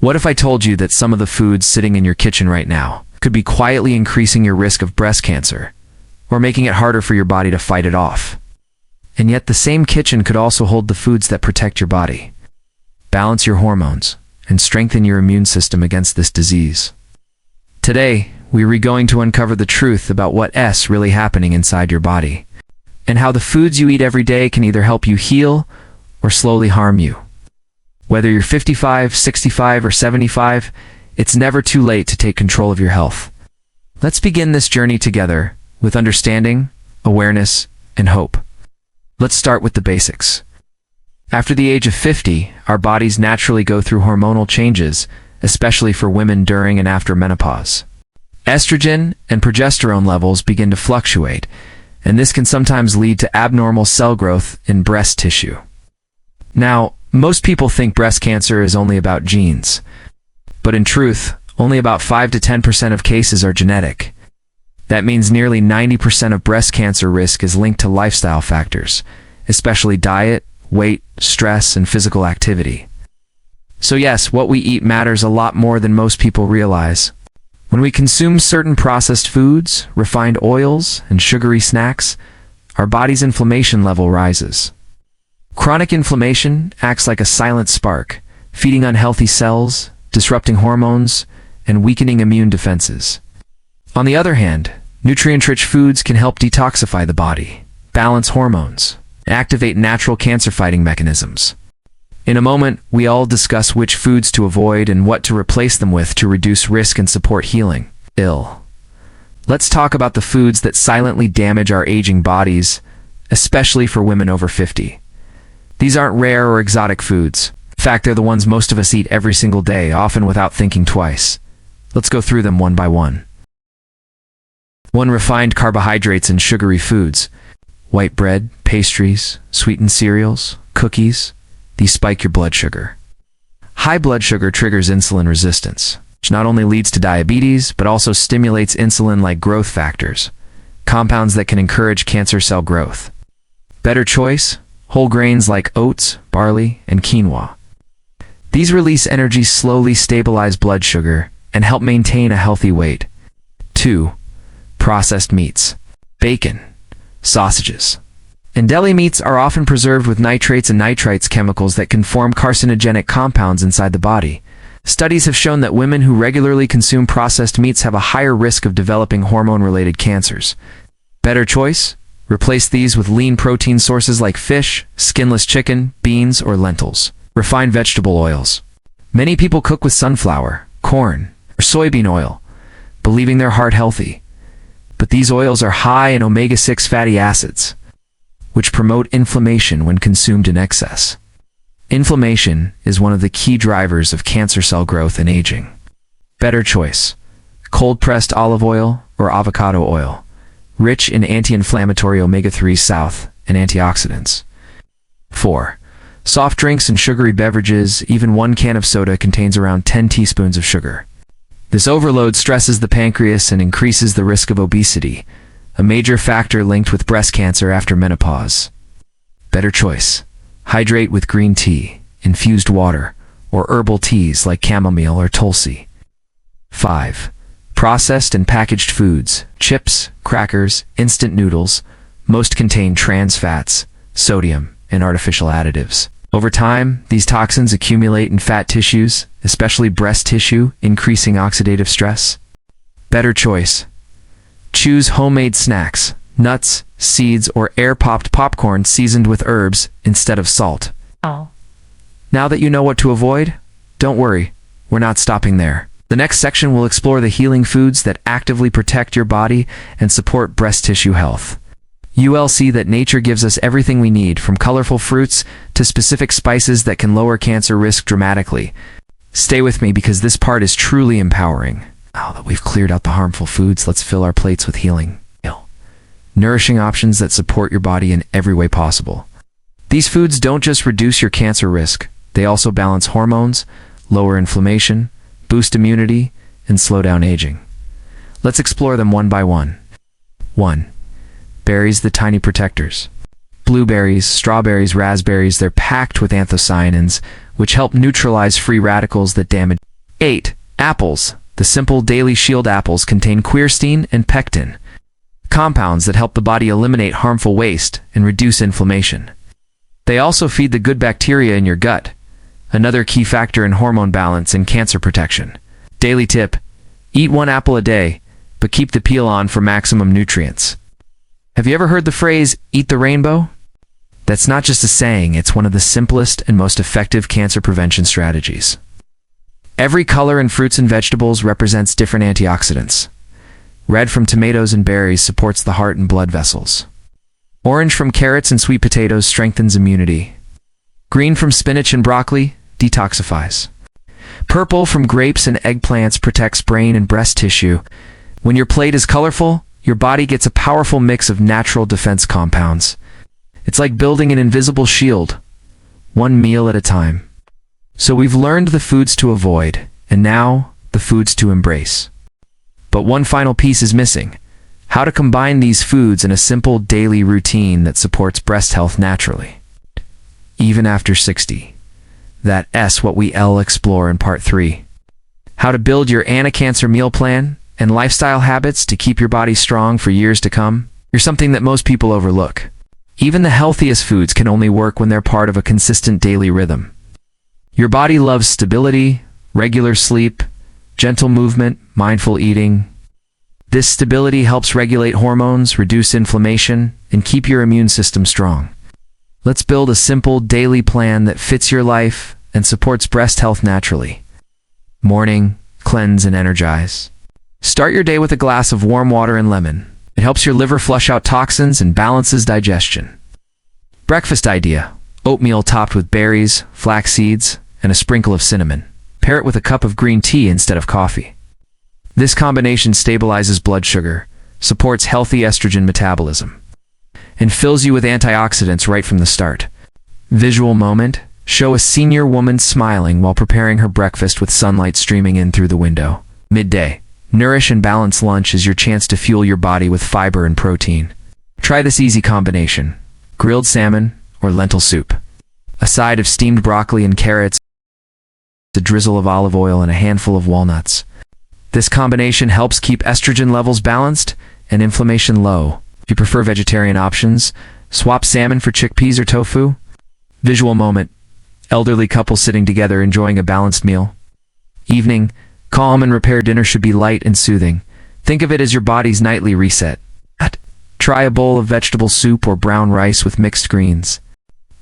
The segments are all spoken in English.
What if I told you that some of the foods sitting in your kitchen right now could be quietly increasing your risk of breast cancer, or making it harder for your body to fight it off? And yet the same kitchen could also hold the foods that protect your body, balance your hormones, and strengthen your immune system against this disease. Today, we're going to uncover the truth about what's really happening inside your body, and how the foods you eat every day can either help you heal or slowly harm you. Whether you're 55, 65, or 75, it's never too late to take control of your health. Let's begin this journey together with understanding, awareness, and hope. Let's start with the basics. After the age of 50, our bodies naturally go through hormonal changes, especially for women during and after menopause. Estrogen and progesterone levels begin to fluctuate, and this can sometimes lead to abnormal cell growth in breast tissue. Now, most people think breast cancer is only about genes, but in truth, only about 5 to 10% of cases are genetic. That means nearly 90% of breast cancer risk is linked to lifestyle factors, especially diet, weight, stress, and physical activity. So yes, what we eat matters a lot more than most people realize. When we consume certain processed foods, refined oils, and sugary snacks, our body's inflammation level rises. Chronic inflammation acts like a silent spark, feeding unhealthy cells, disrupting hormones, and weakening immune defenses. On the other hand, nutrient-rich foods can help detoxify the body, balance hormones, and activate natural cancer-fighting mechanisms. In a moment, we all discuss which foods to avoid and what to replace them with to reduce risk and support healing. Let's talk about the foods that silently damage our aging bodies, especially for women over 50. These aren't rare or exotic foods. In fact, they're the ones most of us eat every single day, often without thinking twice. Let's go through them one by one. 1. Refined carbohydrates and sugary foods. White bread, pastries, sweetened cereals, cookies. These spike your blood sugar. High blood sugar triggers insulin resistance, which not only leads to diabetes, but also stimulates insulin-like growth factors, compounds that can encourage cancer cell growth. Better choice: whole grains like oats, barley, and quinoa. These release energy, slowly stabilize blood sugar, and help maintain a healthy weight. 2. Processed meats. Bacon, sausages, and deli meats are often preserved with nitrates and nitrites, chemicals that can form carcinogenic compounds inside the body. Studies have shown that women who regularly consume processed meats have a higher risk of developing hormone-related cancers. Better choice: replace these with lean protein sources like fish, skinless chicken, beans, or lentils. Refined vegetable oils. Many people cook with sunflower, corn, or soybean oil, believing they're heart healthy. But these oils are high in omega-6 fatty acids, which promote inflammation when consumed in excess. Inflammation is one of the key drivers of cancer cell growth and aging. Better choice: cold-pressed olive oil or avocado oil, rich in anti-inflammatory omega-3 south and antioxidants. 4. Soft drinks and sugary beverages. Even 1 can of soda contains around 10 teaspoons of sugar. This overload stresses the pancreas and increases the risk of obesity, a major factor linked with breast cancer after menopause. Better choice: hydrate with green tea, infused water, or herbal teas like chamomile or tulsi. 5. Processed and packaged foods. Chips, crackers, instant noodles. Most contain trans fats, sodium, and artificial additives. Over time, these toxins accumulate in fat tissues, especially breast tissue, increasing oxidative stress. Better choice: choose homemade snacks, nuts, seeds, or air-popped popcorn seasoned with herbs instead of salt. Now that you know what to avoid, don't worry, we're not stopping there. The next section will explore the healing foods that actively protect your body and support breast tissue health. You'll see that nature gives us everything we need, from colorful fruits to specific spices that can lower cancer risk dramatically. Stay with me because this part is truly empowering. Now that we've cleared out the harmful foods, let's fill our plates with healing, nourishing options that support your body in every way possible. These foods don't just reduce your cancer risk, they also balance hormones, lower inflammation, boost immunity, and slow down aging. Let's explore them one by one. 1. Berries, the tiny protectors. Blueberries, strawberries, raspberries, they're packed with anthocyanins, which help neutralize free radicals that damage. 8. Apples. The simple daily shield apples contain quercetin and pectin, compounds that help the body eliminate harmful waste and reduce inflammation. They also feed the good bacteria in your gut, another key factor in hormone balance and cancer protection. Daily tip: eat 1 apple a day, but keep the peel on for maximum nutrients. Have you ever heard the phrase, eat the rainbow? That's not just a saying, it's one of the simplest and most effective cancer prevention strategies. Every color in fruits and vegetables represents different antioxidants. Red from tomatoes and berries supports the heart and blood vessels. Orange from carrots and sweet potatoes strengthens immunity. Green from spinach and broccoli detoxifies. Purple from grapes and eggplants protects brain and breast tissue. When your plate is colorful, your body gets a powerful mix of natural defense compounds. It's like building an invisible shield, one meal at a time. So we've learned the foods to avoid, and now the foods to embrace. But one final piece is missing: how to combine these foods in a simple daily routine that supports breast health naturally, even after 60. That's what we'll explore in part 3. How to build your anti-cancer meal plan and lifestyle habits to keep your body strong for years to come. You're something that most people overlook. Even the healthiest foods can only work when they're part of a consistent daily rhythm. Your body loves stability, regular sleep, gentle movement, mindful eating. This stability helps regulate hormones, reduce inflammation, and keep your immune system strong. Let's build a simple daily plan that fits your life and supports breast health naturally. Morning, cleanse and energize. Start your day with a glass of warm water and lemon. It helps your liver flush out toxins and balances digestion. Breakfast idea: oatmeal topped with berries, flax seeds, and a sprinkle of cinnamon. Pair it with a cup of green tea instead of coffee. This combination stabilizes blood sugar, supports healthy estrogen metabolism, and fills you with antioxidants right from the start. Visual moment: show a senior woman smiling while preparing her breakfast with sunlight streaming in through the window. Midday: nourish and balanced lunch is your chance to fuel your body with fiber and protein. Try this easy combination: grilled salmon or lentil soup. A side of steamed broccoli and carrots, a drizzle of olive oil, and a handful of walnuts. This combination helps keep estrogen levels balanced and inflammation low. If you prefer vegetarian options, swap salmon for chickpeas or tofu. Visual moment: elderly couple sitting together enjoying a balanced meal. Evening: calm and repair dinner should be light and soothing. Think of it as your body's nightly reset. Try a bowl of vegetable soup or brown rice with mixed greens.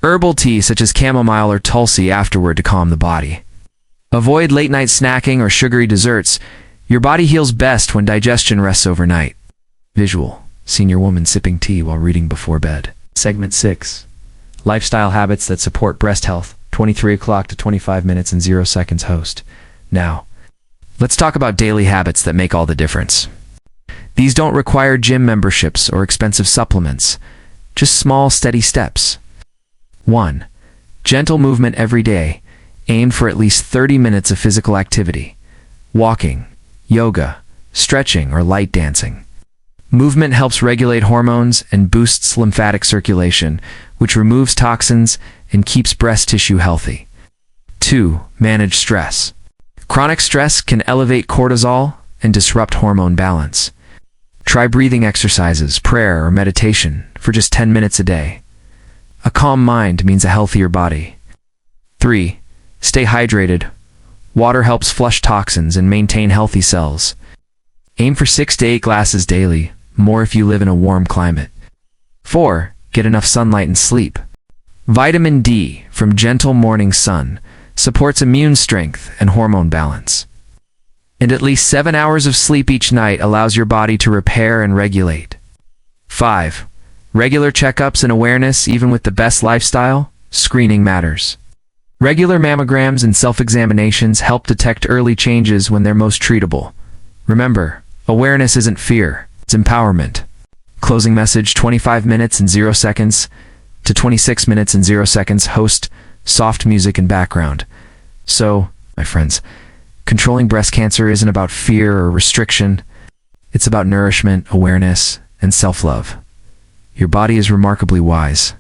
Herbal tea such as chamomile or tulsi afterward to calm the body. Avoid late-night snacking or sugary desserts. Your body heals best when digestion rests overnight. Visual: senior woman sipping tea while reading before bed. Segment 6. Lifestyle habits that support breast health. 23 o'clock to 25 minutes and 0 seconds host. Now, let's talk about daily habits that make all the difference. These don't require gym memberships or expensive supplements, just small, steady steps. 1. Gentle movement every day. Aim for at least 30 minutes of physical activity. Walking, yoga, stretching, or light dancing. Movement helps regulate hormones and boosts lymphatic circulation, which removes toxins and keeps breast tissue healthy. 2. Manage stress. Chronic stress can elevate cortisol and disrupt hormone balance. Try breathing exercises, prayer, or meditation for just 10 minutes a day. A calm mind means a healthier body. 3. Stay hydrated. Water helps flush toxins and maintain healthy cells. Aim for 6 to 8 glasses daily, more if you live in a warm climate. 4. Get enough sunlight and sleep. Vitamin D from gentle morning sun supports immune strength and hormone balance. And at least 7 hours of sleep each night allows your body to repair and regulate. 5. Regular checkups and awareness. Even with the best lifestyle, screening matters. Regular mammograms and self-examinations help detect early changes when they're most treatable. Remember, awareness isn't fear, it's empowerment. Closing message: 25 minutes and 0 seconds to 26 minutes and 0 seconds host soft music and background. So, my friends, controlling breast cancer isn't about fear or restriction. It's about nourishment, awareness, and self-love. Your body is remarkably wise.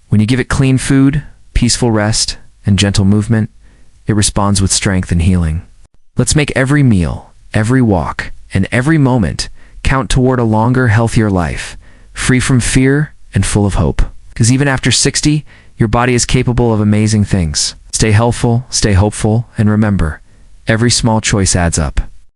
When you give it clean food, peaceful rest, and gentle movement, it responds with strength and healing. Let's make every meal, every walk, and every moment count toward a longer, healthier life, free from fear and full of hope. Because even after 60, your body is capable of amazing things. Stay healthful, stay hopeful, and remember, every small choice adds up.